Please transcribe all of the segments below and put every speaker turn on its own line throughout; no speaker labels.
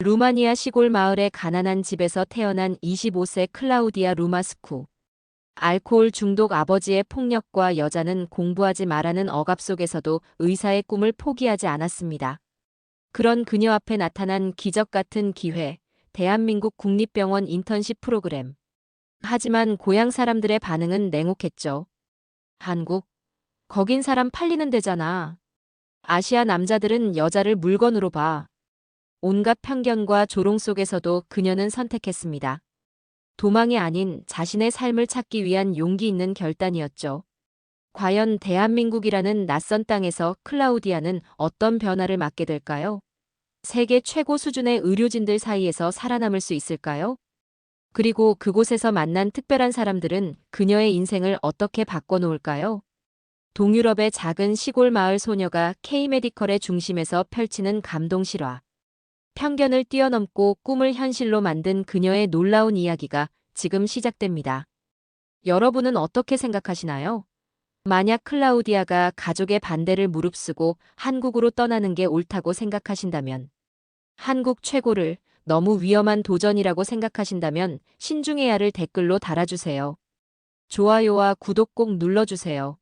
루마니아 시골 마을의 가난한 집에서 태어난 25세 클라우디아 루마스쿠. 알코올 중독 아버지의 폭력과 여자는 공부하지 말라는 억압 속에서도 의사의 꿈을 포기하지 않았습니다. 그런 그녀 앞에 나타난 기적 같은 기회, 대한민국 국립병원 인턴십 프로그램. 하지만 고향 사람들의 반응은 냉혹했죠. 한국? 거긴 사람 팔리는 데잖아. 아시아 남자들은 여자를 물건으로 봐. 온갖 편견과 조롱 속에서도 그녀는 선택했습니다. 도망이 아닌 자신의 삶을 찾기 위한 용기 있는 결단이었죠. 과연 대한민국이라는 낯선 땅에서 클라우디아는 어떤 변화를 맞게 될까요? 세계 최고 수준의 의료진들 사이에서 살아남을 수 있을까요? 그리고 그곳에서 만난 특별한 사람들은 그녀의 인생을 어떻게 바꿔놓을까요? 동유럽의 작은 시골 마을 소녀가 K-메디컬의 중심에서 펼치는 감동 실화. 편견을 뛰어넘고 꿈을 현실로 만든 그녀의 놀라운 이야기가 지금 시작됩니다. 여러분은 어떻게 생각하시나요? 만약 클라우디아가 가족의 반대를 무릅쓰고 한국으로 떠나는 게 옳다고 생각하신다면, 한국 최고를 너무 위험한 도전이라고 생각하신다면 신중해야를 댓글로 달아주세요. 좋아요와 구독 꼭 눌러주세요.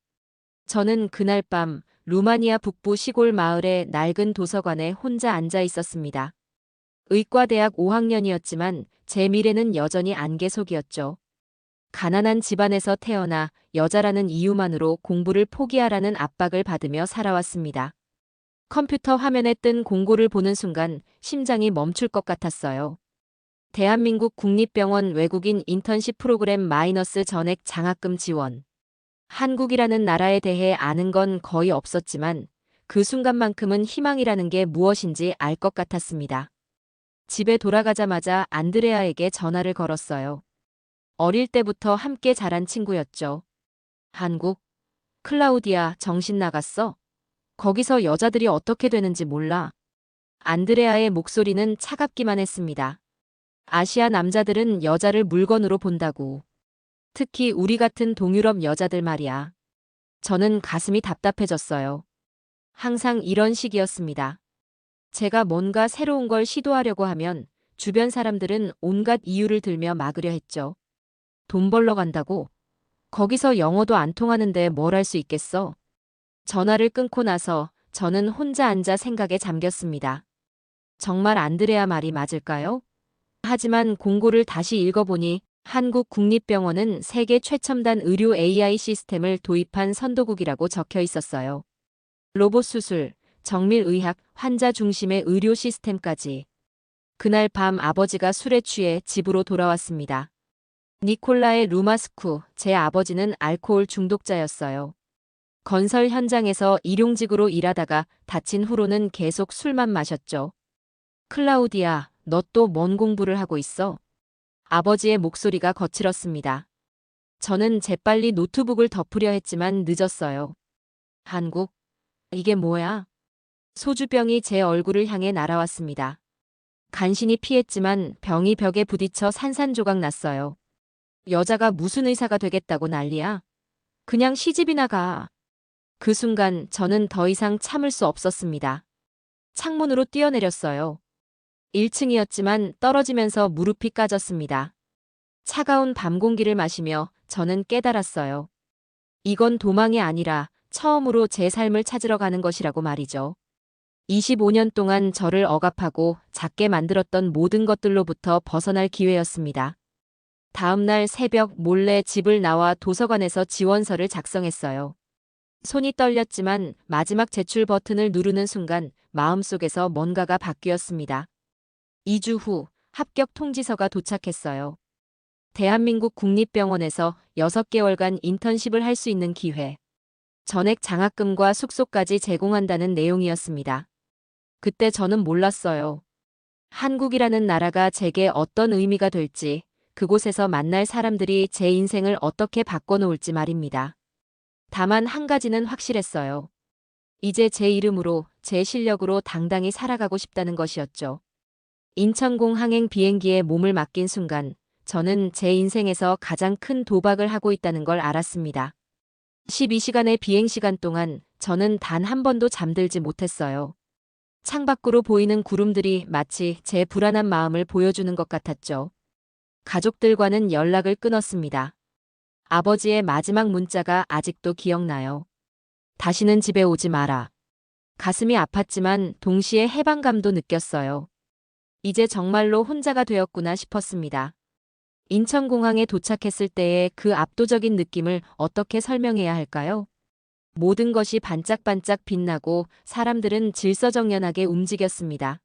저는 그날 밤 루마니아 북부 시골 마을의 낡은 도서관에 혼자 앉아 있었습니다. 의과대학 5학년이었지만 제 미래는 여전히 안개 속이었죠. 가난한 집안에서 태어나 여자라는 이유만으로 공부를 포기하라는 압박을 받으며 살아왔습니다. 컴퓨터 화면에 뜬 공고를 보는 순간 심장이 멈출 것 같았어요. 대한민국 국립병원 외국인 인턴십 프로그램 마이너스 전액 장학금 지원. 한국이라는 나라에 대해 아는 건 거의 없었지만 그 순간만큼은 희망이라는 게 무엇인지 알 것 같았습니다. 집에 돌아가자마자 안드레아에게 전화를 걸었어요. 어릴 때부터 함께 자란 친구였죠. 한국? 클라우디아, 정신 나갔어? 거기서 여자들이 어떻게 되는지 몰라. 안드레아의 목소리는 차갑기만 했습니다. 아시아 남자들은 여자를 물건으로 본다고. 특히 우리 같은 동유럽 여자들 말이야. 저는 가슴이 답답해졌어요. 항상 이런 식이었습니다. 제가 뭔가 새로운 걸 시도하려고 하면 주변 사람들은 온갖 이유를 들며 막으려 했죠. 돈 벌러 간다고? 거기서 영어도 안 통하는데 뭘 할 수 있겠어? 전화를 끊고 나서 저는 혼자 앉아 생각에 잠겼습니다. 정말 안드레아 말이 맞을까요? 하지만 공고를 다시 읽어보니 한국국립병원은 세계 최첨단 의료 AI 시스템을 도입한 선도국이라고 적혀 있었어요. 로봇 수술, 정밀의학, 환자 중심의 의료 시스템까지. 그날 밤 아버지가 술에 취해 집으로 돌아왔습니다. 니콜라의 루마스쿠, 제 아버지는 알코올 중독자였어요. 건설 현장에서 일용직으로 일하다가 다친 후로는 계속 술만 마셨죠. 클라우디아, 너 또 뭔 공부를 하고 있어? 아버지의 목소리가 거칠었습니다. 저는 재빨리 노트북을 덮으려 했지만 늦었어요. 한국? 이게 뭐야? 소주병이 제 얼굴을 향해 날아왔습니다. 간신히 피했지만 병이 벽에 부딪혀 산산조각 났어요. 여자가 무슨 의사가 되겠다고 난리야? 그냥 시집이나 가. 그 순간 저는 더 이상 참을 수 없었습니다. 창문으로 뛰어내렸어요. 1층이었지만 떨어지면서 무릎이 까졌습니다. 차가운 밤 공기를 마시며 저는 깨달았어요. 이건 도망이 아니라 처음으로 제 삶을 찾으러 가는 것이라고 말이죠. 25년 동안 저를 억압하고 작게 만들었던 모든 것들로부터 벗어날 기회였습니다. 다음 날 새벽 몰래 집을 나와 도서관에서 지원서를 작성했어요. 손이 떨렸지만 마지막 제출 버튼을 누르는 순간 마음속에서 뭔가가 바뀌었습니다. 2주 후 합격 통지서가 도착했어요. 대한민국 국립병원에서 6개월간 인턴십을 할 수 있는 기회. 전액 장학금과 숙소까지 제공한다는 내용이었습니다. 그때 저는 몰랐어요. 한국이라는 나라가 제게 어떤 의미가 될지, 그곳에서 만날 사람들이 제 인생을 어떻게 바꿔놓을지 말입니다. 다만 한 가지는 확실했어요. 이제 제 이름으로, 제 실력으로 당당히 살아가고 싶다는 것이었죠. 인천공항행 비행기에 몸을 맡긴 순간 저는 제 인생에서 가장 큰 도박을 하고 있다는 걸 알았습니다. 12시간의 비행시간 동안 저는 단 한 번도 잠들지 못했어요. 창밖으로 보이는 구름들이 마치 제 불안한 마음을 보여주는 것 같았죠. 가족들과는 연락을 끊었습니다. 아버지의 마지막 문자가 아직도 기억나요. 다시는 집에 오지 마라. 가슴이 아팠지만 동시에 해방감도 느꼈어요. 이제 정말로 혼자가 되었구나 싶었습니다. 인천공항에 도착했을 때의 그 압도적인 느낌을 어떻게 설명해야 할까요? 모든 것이 반짝반짝 빛나고 사람들은 질서정연하게 움직였습니다.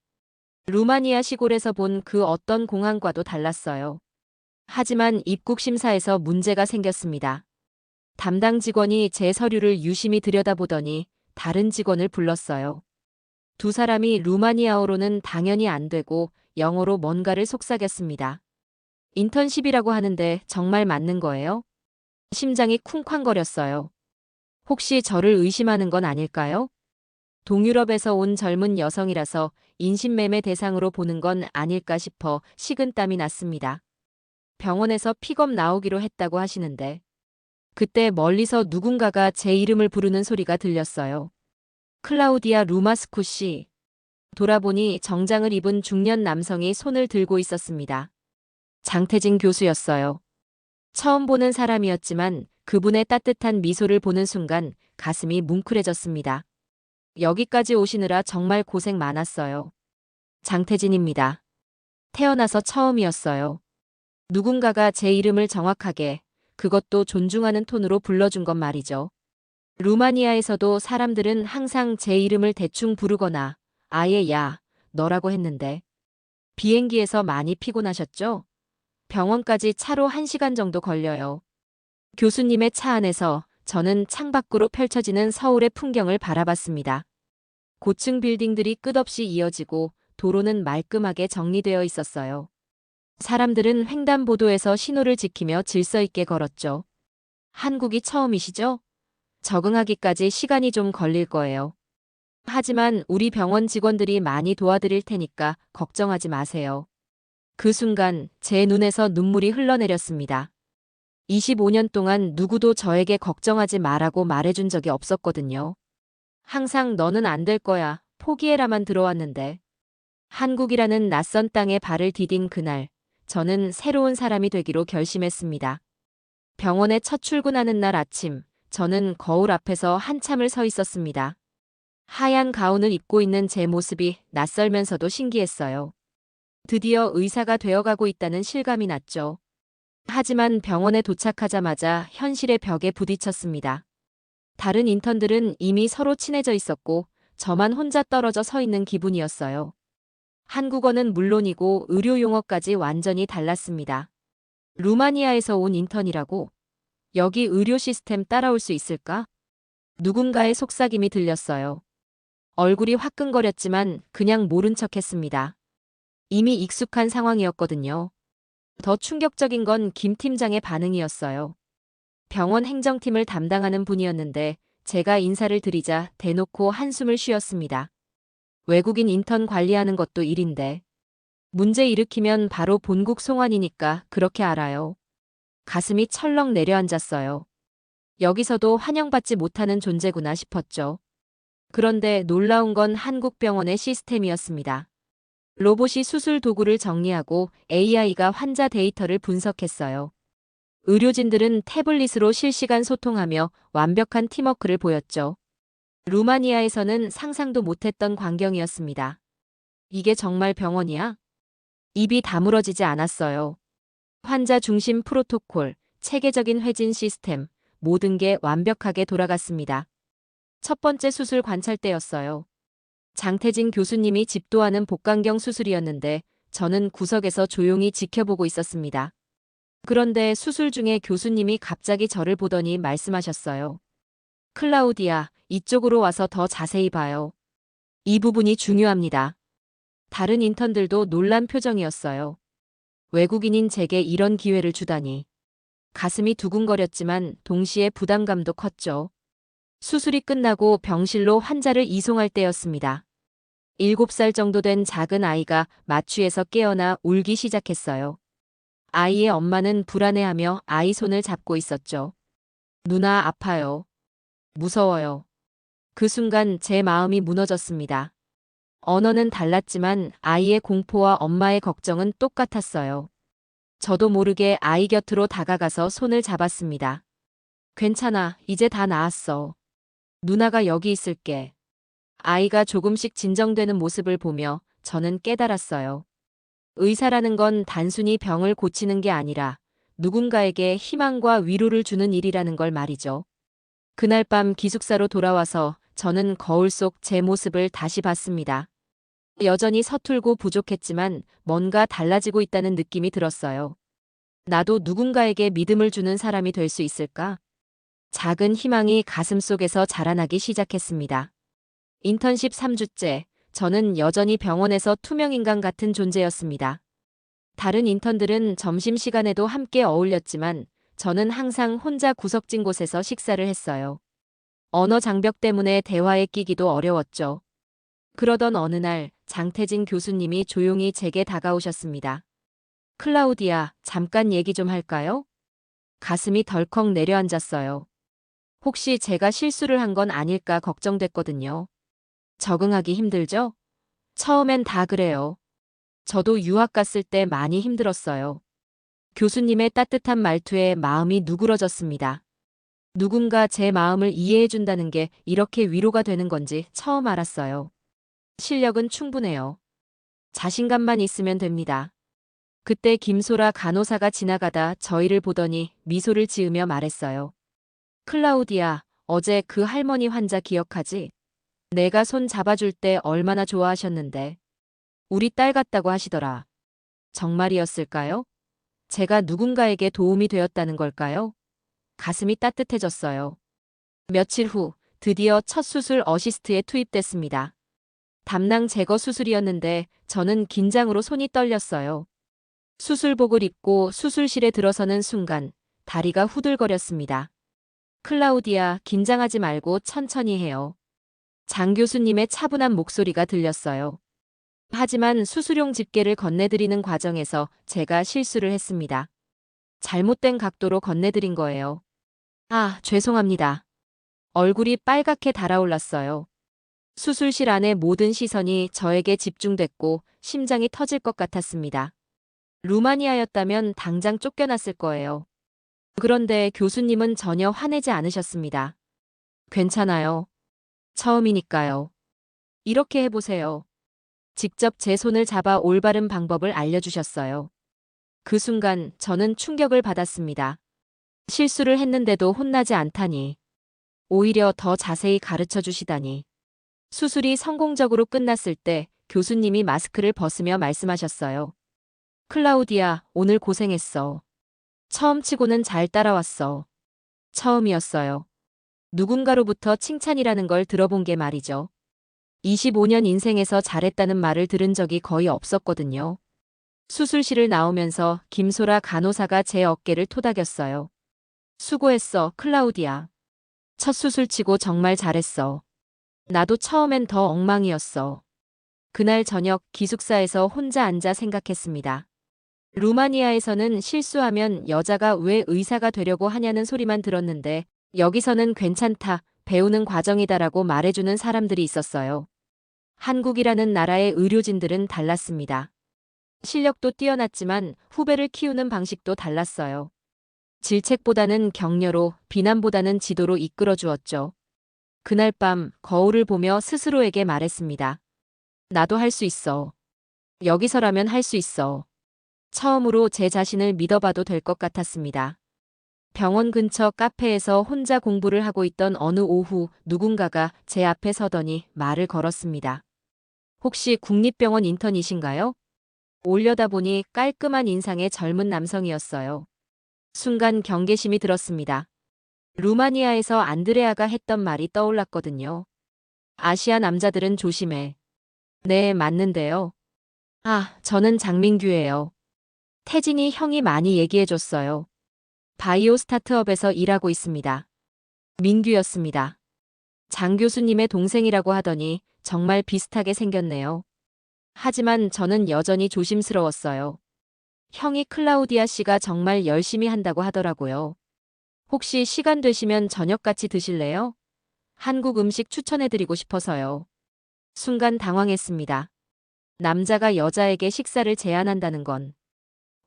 루마니아 시골에서 본 그 어떤 공항과도 달랐어요. 하지만 입국 심사에서 문제가 생겼습니다. 담당 직원이 제 서류를 유심히 들여다보더니 다른 직원을 불렀어요. 두 사람이 루마니아어로는 당연히 안 되고 영어로 뭔가를 속삭였습니다. 인턴십이라고 하는데 정말 맞는 거예요? 심장이 쿵쾅거렸어요. 혹시 저를 의심하는 건 아닐까요? 동유럽에서 온 젊은 여성이라서 인신매매 대상으로 보는 건 아닐까 싶어 식은땀이 났습니다. 병원에서 픽업 나오기로 했다고 하시는데 그때 멀리서 누군가가 제 이름을 부르는 소리가 들렸어요. 클라우디아 루마스쿠 씨. 돌아보니 정장을 입은 중년 남성이 손을 들고 있었습니다. 장태진 교수였어요. 처음 보는 사람이었지만 그분의 따뜻한 미소를 보는 순간 가슴이 뭉클해졌습니다. 여기까지 오시느라 정말 고생 많았어요. 장태진입니다. 태어나서 처음이었어요. 누군가가 제 이름을 정확하게, 그것도 존중하는 톤으로 불러준 건 말이죠. 루마니아에서도 사람들은 항상 제 이름을 대충 부르거나 아예 야, 너라고 했는데 비행기에서 많이 피곤하셨죠? 병원까지 차로 1시간 정도 걸려요. 교수님의 차 안에서 저는 창밖으로 펼쳐지는 서울의 풍경을 바라봤습니다. 고층 빌딩들이 끝없이 이어지고 도로는 말끔하게 정리되어 있었어요. 사람들은 횡단보도에서 신호를 지키며 질서 있게 걸었죠. 한국이 처음이시죠? 적응하기까지 시간이 좀 걸릴 거예요. 하지만 우리 병원 직원들이 많이 도와드릴 테니까 걱정하지 마세요. 그 순간 제 눈에서 눈물이 흘러내렸습니다. 25년 동안 누구도 저에게 걱정하지 마라고 말해준 적이 없었거든요. 항상 너는 안 될 거야, 포기해라만 들어왔는데. 한국이라는 낯선 땅에 발을 디딘 그날, 저는 새로운 사람이 되기로 결심했습니다. 병원에 첫 출근하는 날 아침, 저는 거울 앞에서 한참을 서 있었습니다. 하얀 가운을 입고 있는 제 모습이 낯설면서도 신기했어요. 드디어 의사가 되어가고 있다는 실감이 났죠. 하지만 병원에 도착하자마자 현실의 벽에 부딪혔습니다. 다른 인턴들은 이미 서로 친해져 있었고 저만 혼자 떨어져 서 있는 기분이었어요. 한국어는 물론이고 의료 용어까지 완전히 달랐습니다. 루마니아에서 온 인턴이라고? 여기 의료 시스템 따라올 수 있을까? 누군가의 속삭임이 들렸어요. 얼굴이 화끈거렸지만 그냥 모른 척했습니다. 이미 익숙한 상황이었거든요. 더 충격적인 건 김 팀장의 반응이었어요. 병원 행정팀을 담당하는 분이었는데 제가 인사를 드리자 대놓고 한숨을 쉬었습니다. 외국인 인턴 관리하는 것도 일인데 문제 일으키면 바로 본국 송환이니까 그렇게 알아요. 가슴이 철렁 내려앉았어요. 여기서도 환영받지 못하는 존재구나 싶었죠. 그런데 놀라운 건 한국 병원의 시스템이었습니다. 로봇이 수술 도구를 정리하고 AI가 환자 데이터를 분석했어요. 의료진들은 태블릿으로 실시간 소통하며 완벽한 팀워크를 보였죠. 루마니아에서는 상상도 못했던 광경이었습니다. 이게 정말 병원이야? 입이 다물어지지 않았어요. 환자 중심 프로토콜, 체계적인 회진 시스템, 모든 게 완벽하게 돌아갔습니다. 첫 번째 수술 관찰 때였어요. 장태진 교수님이 집도하는 복강경 수술이었는데 저는 구석에서 조용히 지켜보고 있었습니다. 그런데 수술 중에 교수님이 갑자기 저를 보더니 말씀하셨어요. 클라우디아, 이쪽으로 와서 더 자세히 봐요. 이 부분이 중요합니다. 다른 인턴들도 놀란 표정이었어요. 외국인인 제게 이런 기회를 주다니. 가슴이 두근거렸지만 동시에 부담감도 컸죠. 수술이 끝나고 병실로 환자를 이송할 때였습니다. 7살 정도 된 작은 아이가 마취에서 깨어나 울기 시작했어요. 아이의 엄마는 불안해하며 아이 손을 잡고 있었죠. 누나 아파요. 무서워요. 그 순간 제 마음이 무너졌습니다. 언어는 달랐지만 아이의 공포와 엄마의 걱정은 똑같았어요. 저도 모르게 아이 곁으로 다가가서 손을 잡았습니다. 괜찮아, 이제 다 나았어. 누나가 여기 있을게. 아이가 조금씩 진정되는 모습을 보며 저는 깨달았어요. 의사라는 건 단순히 병을 고치는 게 아니라 누군가에게 희망과 위로를 주는 일이라는 걸 말이죠. 그날 밤 기숙사로 돌아와서 저는 거울 속 제 모습을 다시 봤습니다. 여전히 서툴고 부족했지만 뭔가 달라지고 있다는 느낌이 들었어요. 나도 누군가에게 믿음을 주는 사람이 될 수 있을까? 작은 희망이 가슴속에서 자라나기 시작했습니다. 인턴십 3주째, 저는 여전히 병원에서 투명인간 같은 존재였습니다. 다른 인턴들은 점심시간에도 함께 어울렸지만 저는 항상 혼자 구석진 곳에서 식사를 했어요. 언어 장벽 때문에 대화에 끼기도 어려웠죠. 그러던 어느 날 장태진 교수님이 조용히 제게 다가오셨습니다. 클라우디아, 잠깐 얘기 좀 할까요? 가슴이 덜컥 내려앉았어요. 혹시 제가 실수를 한 건 아닐까 걱정됐거든요. 적응하기 힘들죠? 처음엔 다 그래요. 저도 유학 갔을 때 많이 힘들었어요. 교수님의 따뜻한 말투에 마음이 누그러졌습니다. 누군가 제 마음을 이해해준다는 게 이렇게 위로가 되는 건지 처음 알았어요. 실력은 충분해요. 자신감만 있으면 됩니다. 그때 김소라 간호사가 지나가다 저희를 보더니 미소를 지으며 말했어요. 클라우디아, 어제 그 할머니 환자 기억하지? 내가 손 잡아줄 때 얼마나 좋아하셨는데. 우리 딸 같다고 하시더라. 정말이었을까요? 제가 누군가에게 도움이 되었다는 걸까요? 가슴이 따뜻해졌어요. 며칠 후 드디어 첫 수술 어시스트에 투입됐습니다. 담낭 제거 수술이었는데 저는 긴장으로 손이 떨렸어요. 수술복을 입고 수술실에 들어서는 순간 다리가 후들거렸습니다. 클라우디아, 긴장하지 말고 천천히 해요. 장 교수님의 차분한 목소리가 들렸어요. 하지만 수술용 집게를 건네드리는 과정에서 제가 실수를 했습니다. 잘못된 각도로 건네드린 거예요. 아, 죄송합니다. 얼굴이 빨갛게 달아올랐어요. 수술실 안의 모든 시선이 저에게 집중됐고 심장이 터질 것 같았습니다. 루마니아였다면 당장 쫓겨났을 거예요. 그런데 교수님은 전혀 화내지 않으셨습니다. 괜찮아요. 처음이니까요. 이렇게 해보세요. 직접 제 손을 잡아 올바른 방법을 알려주셨어요. 그 순간 저는 충격을 받았습니다. 실수를 했는데도 혼나지 않다니. 오히려 더 자세히 가르쳐 주시다니. 수술이 성공적으로 끝났을 때 교수님이 마스크를 벗으며 말씀하셨어요. 클라우디아, 오늘 고생했어. 처음 치고는 잘 따라왔어. 처음이었어요. 누군가로부터 칭찬이라는 걸 들어본 게 말이죠. 25년 인생에서 잘했다는 말을 들은 적이 거의 없었거든요. 수술실을 나오면서 김소라 간호사가 제 어깨를 토닥였어요. 수고했어, 클라우디아. 첫 수술 치고 정말 잘했어. 나도 처음엔 더 엉망이었어. 그날 저녁 기숙사에서 혼자 앉아 생각했습니다. 루마니아에서는 실수하면 여자가 왜 의사가 되려고 하냐는 소리만 들었는데 여기서는 괜찮다, 배우는 과정이다라고 말해주는 사람들이 있었어요. 한국이라는 나라의 의료진들은 달랐습니다. 실력도 뛰어났지만 후배를 키우는 방식도 달랐어요. 질책보다는 격려로, 비난보다는 지도로 이끌어 주었죠. 그날 밤 거울을 보며 스스로에게 말했습니다. 나도 할 수 있어. 여기서라면 할 수 있어. 처음으로 제 자신을 믿어봐도 될 것 같았습니다. 병원 근처 카페에서 혼자 공부를 하고 있던 어느 오후 누군가가 제 앞에 서더니 말을 걸었습니다. 혹시 국립병원 인턴이신가요? 올려다보니 깔끔한 인상의 젊은 남성이었어요. 순간 경계심이 들었습니다. 루마니아에서 안드레아가 했던 말이 떠올랐거든요. 아시아 남자들은 조심해. 네, 맞는데요. 아, 저는 장민규예요. 태진이 형이 많이 얘기해줬어요. 바이오 스타트업에서 일하고 있습니다. 민규였습니다. 장 교수님의 동생이라고 하더니 정말 비슷하게 생겼네요. 하지만 저는 여전히 조심스러웠어요. 형이 클라우디아 씨가 정말 열심히 한다고 하더라고요. 혹시 시간 되시면 저녁 같이 드실래요? 한국 음식 추천해드리고 싶어서요. 순간 당황했습니다. 남자가 여자에게 식사를 제안한다는 건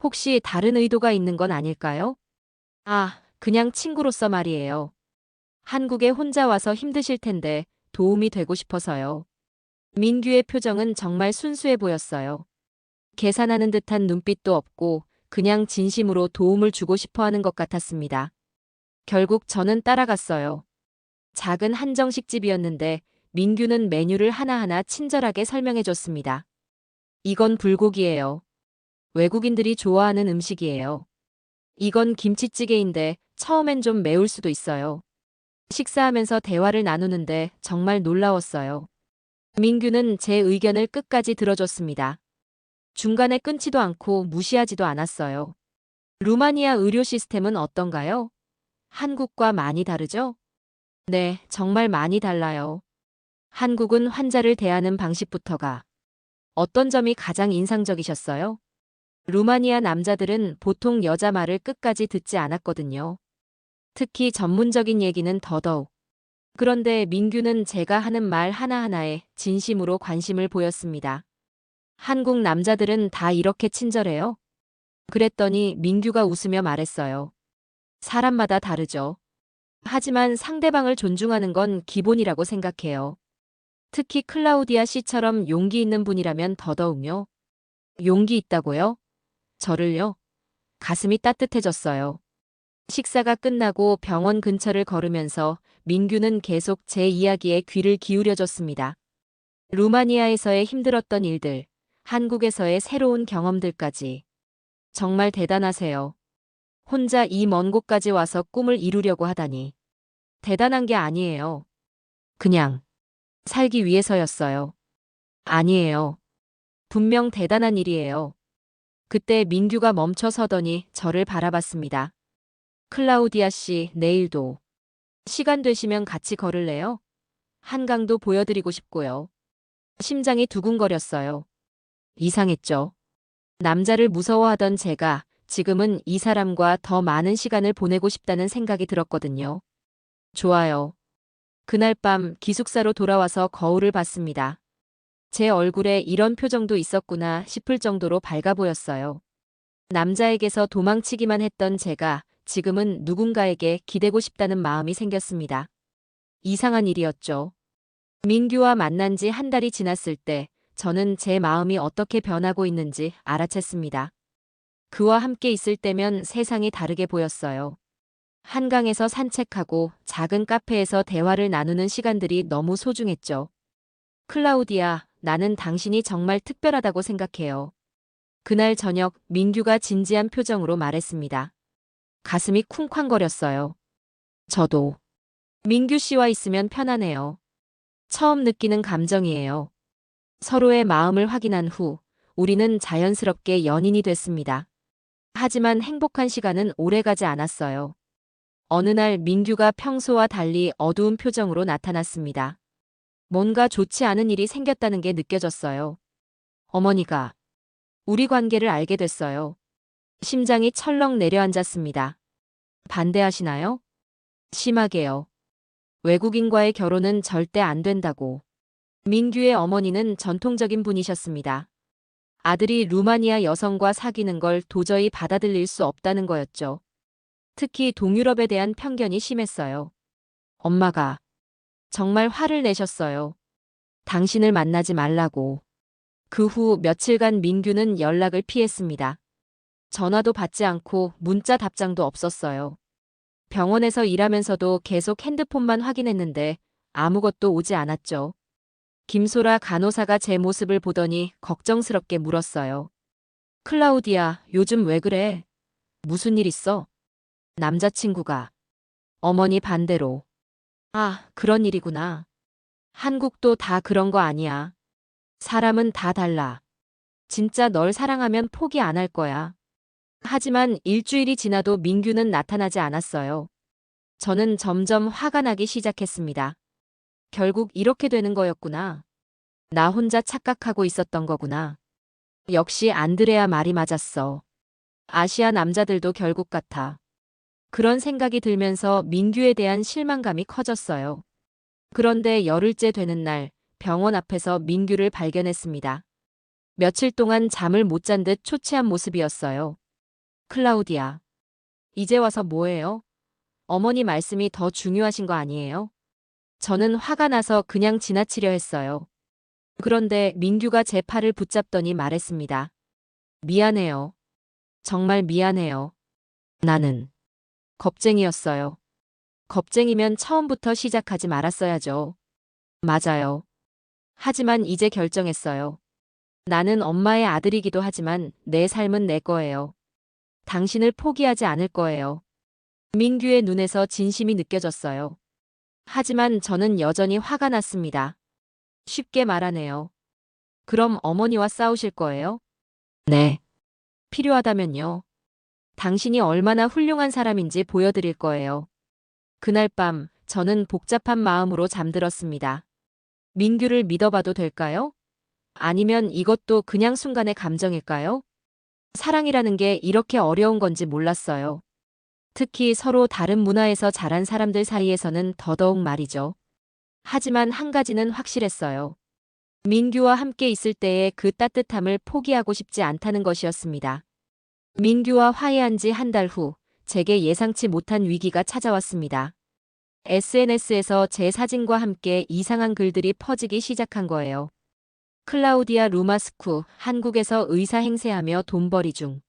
혹시 다른 의도가 있는 건 아닐까요? 아, 그냥 친구로서 말이에요. 한국에 혼자 와서 힘드실 텐데 도움이 되고 싶어서요. 민규의 표정은 정말 순수해 보였어요. 계산하는 듯한 눈빛도 없고 그냥 진심으로 도움을 주고 싶어 하는 것 같았습니다. 결국 저는 따라갔어요. 작은 한정식집이었는데 민규는 메뉴를 하나하나 친절하게 설명해 줬습니다. 이건 불고기예요. 외국인들이 좋아하는 음식이에요. 이건 김치찌개인데 처음엔 좀 매울 수도 있어요. 식사하면서 대화를 나누는데 정말 놀라웠어요. 민규는 제 의견을 끝까지 들어줬습니다. 중간에 끊지도 않고 무시하지도 않았어요. 루마니아 의료 시스템은 어떤가요? 한국과 많이 다르죠? 네, 정말 많이 달라요. 한국은 환자를 대하는 방식부터가 어떤 점이 가장 인상적이셨어요? 루마니아 남자들은 보통 여자 말을 끝까지 듣지 않았거든요. 특히 전문적인 얘기는 더더욱. 그런데 민규는 제가 하는 말 하나하나에 진심으로 관심을 보였습니다. 한국 남자들은 다 이렇게 친절해요? 그랬더니 민규가 웃으며 말했어요. 사람마다 다르죠. 하지만 상대방을 존중하는 건 기본이라고 생각해요. 특히 클라우디아 씨처럼 용기 있는 분이라면 더더욱요. 용기 있다고요? 저를요? 가슴이 따뜻해졌어요. 식사가 끝나고 병원 근처를 걸으면서 민규는 계속 제 이야기에 귀를 기울여줬습니다. 루마니아에서의 힘들었던 일들, 한국에서의 새로운 경험들까지. 정말 대단하세요. 혼자 이 먼 곳까지 와서 꿈을 이루려고 하다니. 대단한 게 아니에요. 그냥 살기 위해서였어요. 아니에요. 분명 대단한 일이에요. 그때 민규가 멈춰 서더니 저를 바라봤습니다. 클라우디아 씨, 내일도 시간 되시면 같이 걸을래요? 한강도 보여드리고 싶고요. 심장이 두근거렸어요. 이상했죠. 남자를 무서워하던 제가 지금은 이 사람과 더 많은 시간을 보내고 싶다는 생각이 들었거든요. 좋아요. 그날 밤 기숙사로 돌아와서 거울을 봤습니다. 제 얼굴에 이런 표정도 있었구나 싶을 정도로 밝아 보였어요. 남자에게서 도망치기만 했던 제가 지금은 누군가에게 기대고 싶다는 마음이 생겼습니다. 이상한 일이었죠. 민규와 만난 지 한 달이 지났을 때 저는 제 마음이 어떻게 변하고 있는지 알아챘습니다. 그와 함께 있을 때면 세상이 다르게 보였어요. 한강에서 산책하고 작은 카페에서 대화를 나누는 시간들이 너무 소중했죠. 클라우디아, 나는 당신이 정말 특별하다고 생각해요. 그날 저녁 민규가 진지한 표정으로 말했습니다. 가슴이 쿵쾅거렸어요. 저도 민규 씨와 있으면 편하네요. 처음 느끼는 감정이에요. 서로의 마음을 확인한 후 우리는 자연스럽게 연인이 됐습니다. 하지만 행복한 시간은 오래가지 않았어요. 어느 날 민규가 평소와 달리 어두운 표정으로 나타났습니다. 뭔가 좋지 않은 일이 생겼다는 게 느껴졌어요. 어머니가 우리 관계를 알게 됐어요. 심장이 철렁 내려앉았습니다. 반대하시나요? 심하게요. 외국인과의 결혼은 절대 안 된다고. 민규의 어머니는 전통적인 분이셨습니다. 아들이 루마니아 여성과 사귀는 걸 도저히 받아들일 수 없다는 거였죠. 특히 동유럽에 대한 편견이 심했어요. 엄마가 정말 화를 내셨어요. 당신을 만나지 말라고. 그 후 며칠간 민규는 연락을 피했습니다. 전화도 받지 않고 문자 답장도 없었어요. 병원에서 일하면서도 계속 핸드폰만 확인했는데 아무것도 오지 않았죠. 김소라 간호사가 제 모습을 보더니 걱정스럽게 물었어요. 클라우디아, 요즘 왜 그래? 무슨 일 있어? 남자친구가. 어머니 반대로. 아, 그런 일이구나. 한국도 다 그런 거 아니야. 사람은 다 달라. 진짜 널 사랑하면 포기 안 할 거야. 하지만 일주일이 지나도 민규는 나타나지 않았어요. 저는 점점 화가 나기 시작했습니다. 결국 이렇게 되는 거였구나. 나 혼자 착각하고 있었던 거구나. 역시 안드레아 말이 맞았어. 아시아 남자들도 결국 같아. 그런 생각이 들면서 민규에 대한 실망감이 커졌어요. 그런데 열흘째 되는 날, 병원 앞에서 민규를 발견했습니다. 며칠 동안 잠을 못 잔 듯 초췌한 모습이었어요. 클라우디아, 이제 와서 뭐해요? 어머니 말씀이 더 중요하신 거 아니에요? 저는 화가 나서 그냥 지나치려 했어요. 그런데 민규가 제 팔을 붙잡더니 말했습니다. 미안해요. 정말 미안해요. 나는 겁쟁이였어요. 겁쟁이면 처음부터 시작하지 말았어야죠. 맞아요. 하지만 이제 결정했어요. 나는 엄마의 아들이기도 하지만 내 삶은 내 거예요. 당신을 포기하지 않을 거예요. 민규의 눈에서 진심이 느껴졌어요. 하지만 저는 여전히 화가 났습니다. 쉽게 말하네요. 그럼 어머니와 싸우실 거예요? 네. 필요하다면요. 당신이 얼마나 훌륭한 사람인지 보여드릴 거예요. 그날 밤 저는 복잡한 마음으로 잠들었습니다. 민규를 믿어봐도 될까요? 아니면 이것도 그냥 순간의 감정일까요? 사랑이라는 게 이렇게 어려운 건지 몰랐어요. 특히 서로 다른 문화에서 자란 사람들 사이에서는 더더욱 말이죠. 하지만 한 가지는 확실했어요. 민규와 함께 있을 때의 그 따뜻함을 포기하고 싶지 않다는 것이었습니다. 민규와 화해한 지 한 달 후, 제게 예상치 못한 위기가 찾아왔습니다. SNS에서 제 사진과 함께 이상한 글들이 퍼지기 시작한 거예요. 클라우디아 루마스쿠, 한국에서 의사 행세하며 돈벌이 중.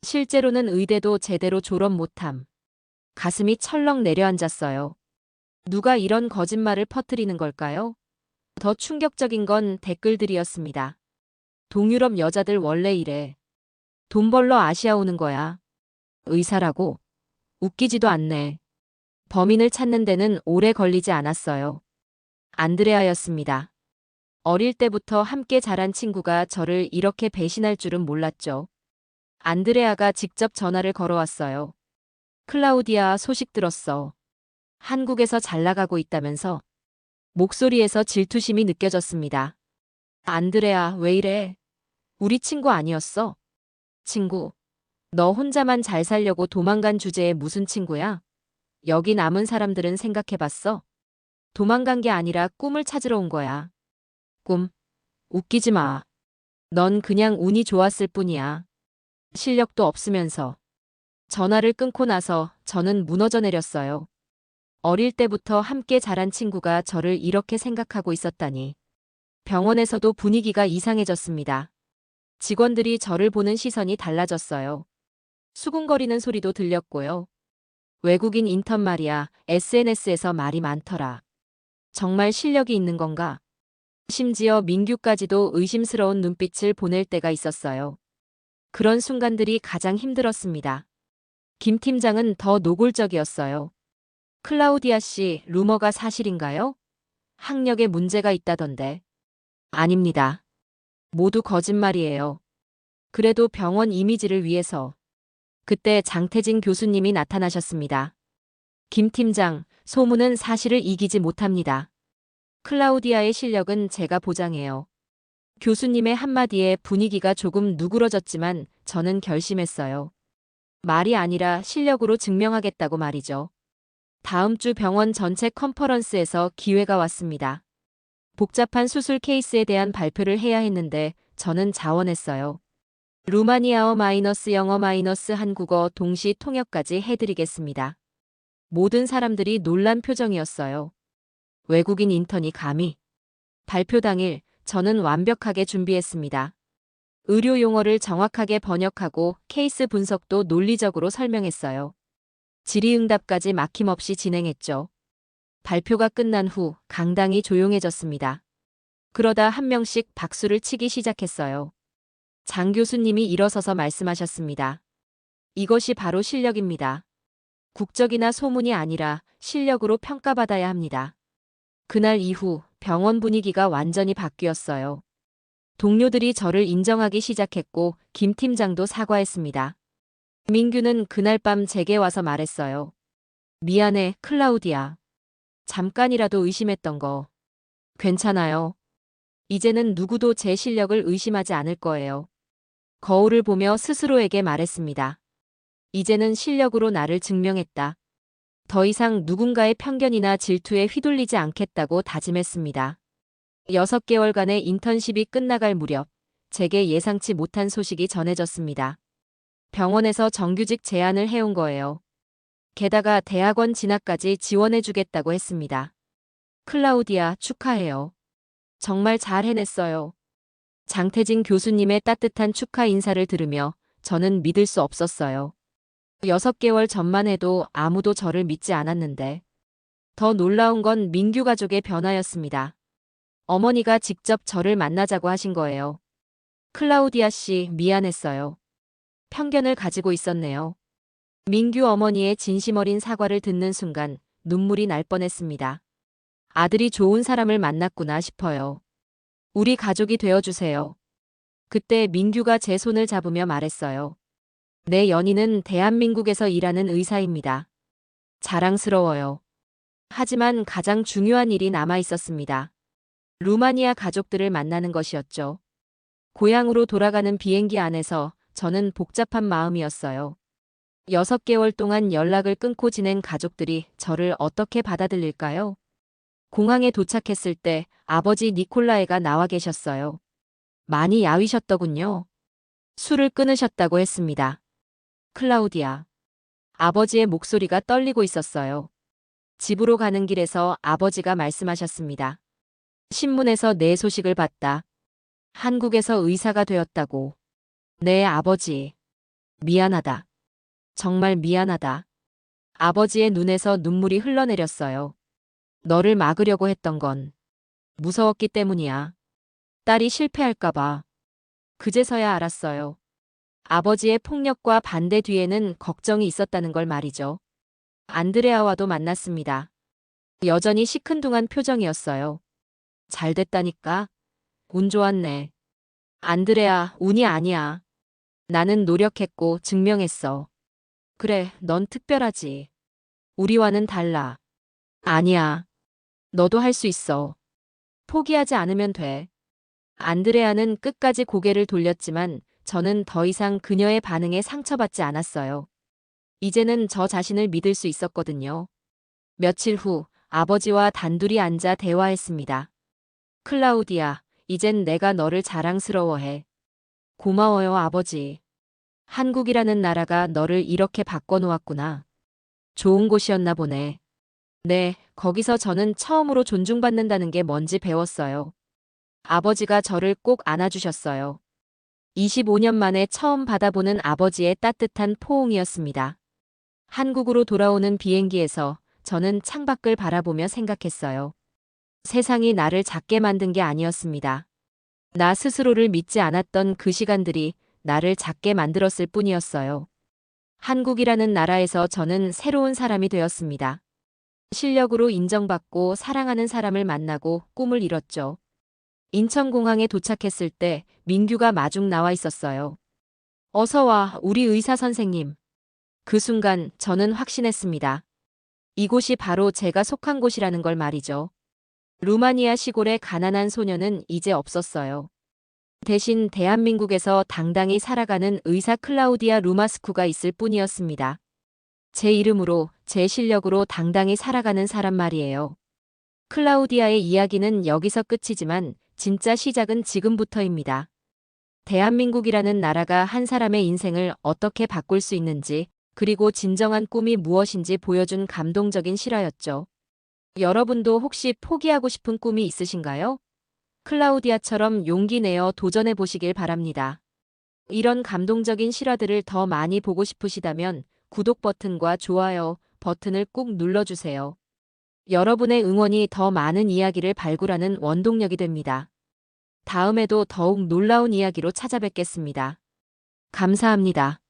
실제로는 의대도 제대로 졸업 못함. 가슴이 철렁 내려앉았어요. 누가 이런 거짓말을 퍼뜨리는 걸까요? 더 충격적인 건 댓글들이었습니다. 동유럽 여자들 원래 이래. 돈 벌러 아시아 오는 거야. 의사라고? 웃기지도 않네. 범인을 찾는 데는 오래 걸리지 않았어요. 안드레아였습니다. 어릴 때부터 함께 자란 친구가 저를 이렇게 배신할 줄은 몰랐죠. 안드레아가 직접 전화를 걸어왔어요. 클라우디아, 소식 들었어. 한국에서 잘 나가고 있다면서. 목소리에서 질투심이 느껴졌습니다. 안드레아, 왜 이래? 우리 친구 아니었어? 친구. 너 혼자만 잘 살려고 도망간 주제에 무슨 친구야? 여기 남은 사람들은 생각해봤어? 도망간 게 아니라 꿈을 찾으러 온 거야. 꿈. 웃기지 마. 넌 그냥 운이 좋았을 뿐이야. 실력도 없으면서. 전화를 끊고 나서 저는 무너져 내렸어요. 어릴 때부터 함께 자란 친구가 저를 이렇게 생각하고 있었다니. 병원에서도 분위기가 이상해졌습니다. 직원들이 저를 보는 시선이 달라졌어요. 수군거리는 소리도 들렸고요. 외국인 인턴 말이야, SNS에서 말이 많더라. 정말 실력이 있는 건가? 심지어 민규까지도 의심스러운 눈빛을 보낼 때가 있었어요. 그런 순간들이 가장 힘들었습니다. 김 팀장은 더 노골적이었어요. 클라우디아 씨, 루머가 사실인가요? 학력에 문제가 있다던데. 아닙니다. 모두 거짓말이에요. 그래도 병원 이미지를 위해서. 그때 장태진 교수님이 나타나셨습니다. 김 팀장, 소문은 사실을 이기지 못합니다. 클라우디아의 실력은 제가 보장해요. 교수님의 한마디에 분위기가 조금 누그러졌지만 저는 결심했어요. 말이 아니라 실력으로 증명하겠다고 말이죠. 다음 주 병원 전체 컨퍼런스에서 기회가 왔습니다. 복잡한 수술 케이스에 대한 발표를 해야 했는데 저는 자원했어요. 루마니아어 마이너스 영어 마이너스 한국어 동시 통역까지 해드리겠습니다. 모든 사람들이 놀란 표정이었어요. 외국인 인턴이 감히. 발표 당일 저는 완벽하게 준비했습니다. 의료 용어를 정확하게 번역하고 케이스 분석도 논리적으로 설명했어요. 질의응답까지 막힘없이 진행했죠. 발표가 끝난 후 강당이 조용해졌습니다. 그러다 한 명씩 박수를 치기 시작했어요. 장 교수님이 일어서서 말씀하셨습니다. 이것이 바로 실력입니다. 국적이나 소문이 아니라 실력으로 평가받아야 합니다. 그날 이후 병원 분위기가 완전히 바뀌었어요. 동료들이 저를 인정하기 시작했고 김 팀장도 사과했습니다. 민규는 그날 밤 제게 와서 말했어요. 미안해, 클라우디아. 잠깐이라도 의심했던 거. 괜찮아요. 이제는 누구도 제 실력을 의심하지 않을 거예요. 거울을 보며 스스로에게 말했습니다. 이제는 실력으로 나를 증명했다. 더 이상 누군가의 편견이나 질투에 휘둘리지 않겠다고 다짐했습니다. 6개월간의 인턴십이 끝나갈 무렵 제게 예상치 못한 소식이 전해졌습니다. 병원에서 정규직 제안을 해온 거예요. 게다가 대학원 진학까지 지원해주겠다고 했습니다. 클라우디아, 축하해요. 정말 잘 해냈어요. 장태진 교수님의 따뜻한 축하 인사를 들으며 저는 믿을 수 없었어요. 6개월 전만 해도 아무도 저를 믿지 않았는데 더 놀라운 건 민규 가족의 변화였습니다. 어머니가 직접 저를 만나자고 하신 거예요. 클라우디아 씨, 미안했어요. 편견을 가지고 있었네요. 민규 어머니의 진심 어린 사과를 듣는 순간 눈물이 날 뻔했습니다. 아들이 좋은 사람을 만났구나 싶어요. 우리 가족이 되어주세요. 그때 민규가 제 손을 잡으며 말했어요. 내 연인은 대한민국에서 일하는 의사입니다. 자랑스러워요. 하지만 가장 중요한 일이 남아 있었습니다. 루마니아 가족들을 만나는 것이었죠. 고향으로 돌아가는 비행기 안에서 저는 복잡한 마음이었어요. 6개월 동안 연락을 끊고 지낸 가족들이 저를 어떻게 받아들일까요? 공항에 도착했을 때 아버지 니콜라이가 나와 계셨어요. 많이 야위셨더군요. 술을 끊으셨다고 했습니다. 클라우디아. 아버지의 목소리가 떨리고 있었어요. 집으로 가는 길에서 아버지가 말씀하셨습니다. 신문에서 내 소식을 봤다. 한국에서 의사가 되었다고. 네, 아버지. 미안하다. 정말 미안하다. 아버지의 눈에서 눈물이 흘러내렸어요. 너를 막으려고 했던 건 무서웠기 때문이야. 딸이 실패할까봐. 그제서야 알았어요. 아버지의 폭력과 반대 뒤에는 걱정이 있었다는 걸 말이죠. 안드레아와도 만났습니다. 여전히 시큰둥한 표정이었어요. 잘 됐다니까? 운 좋았네. 안드레아, 운이 아니야. 나는 노력했고 증명했어. 그래, 넌 특별하지. 우리와는 달라. 아니야. 너도 할 수 있어. 포기하지 않으면 돼. 안드레아는 끝까지 고개를 돌렸지만 저는 더 이상 그녀의 반응에 상처받지 않았어요. 이제는 저 자신을 믿을 수 있었거든요. 며칠 후 아버지와 단둘이 앉아 대화했습니다. 클라우디아, 이젠 내가 너를 자랑스러워해. 고마워요, 아버지. 한국이라는 나라가 너를 이렇게 바꿔놓았구나. 좋은 곳이었나 보네. 네, 거기서 저는 처음으로 존중받는다는 게 뭔지 배웠어요. 아버지가 저를 꼭 안아주셨어요. 25년 만에 처음 받아보는 아버지의 따뜻한 포옹이었습니다. 한국으로 돌아오는 비행기에서 저는 창밖을 바라보며 생각했어요. 세상이 나를 작게 만든 게 아니었습니다. 나 스스로를 믿지 않았던 그 시간들이 나를 작게 만들었을 뿐이었어요. 한국이라는 나라에서 저는 새로운 사람이 되었습니다. 실력으로 인정받고 사랑하는 사람을 만나고 꿈을 이뤘죠. 인천공항에 도착했을 때 민규가 마중 나와 있었어요. 어서 와, 우리 의사 선생님. 그 순간 저는 확신했습니다. 이곳이 바로 제가 속한 곳이라는 걸 말이죠. 루마니아 시골의 가난한 소녀는 이제 없었어요. 대신 대한민국에서 당당히 살아가는 의사 클라우디아 루마스쿠가 있을 뿐이었습니다. 제 이름으로, 제 실력으로 당당히 살아가는 사람 말이에요. 클라우디아의 이야기는 여기서 끝이지만 진짜 시작은 지금부터입니다. 대한민국이라는 나라가 한 사람의 인생을 어떻게 바꿀 수 있는지, 그리고 진정한 꿈이 무엇인지 보여준 감동적인 실화였죠. 여러분도 혹시 포기하고 싶은 꿈이 있으신가요? 클라우디아처럼 용기 내어 도전해 보시길 바랍니다. 이런 감동적인 실화들을 더 많이 보고 싶으시다면 구독 버튼과 좋아요 버튼을 꾹 눌러주세요. 여러분의 응원이 더 많은 이야기를 발굴하는 원동력이 됩니다. 다음에도 더욱 놀라운 이야기로 찾아뵙겠습니다. 감사합니다.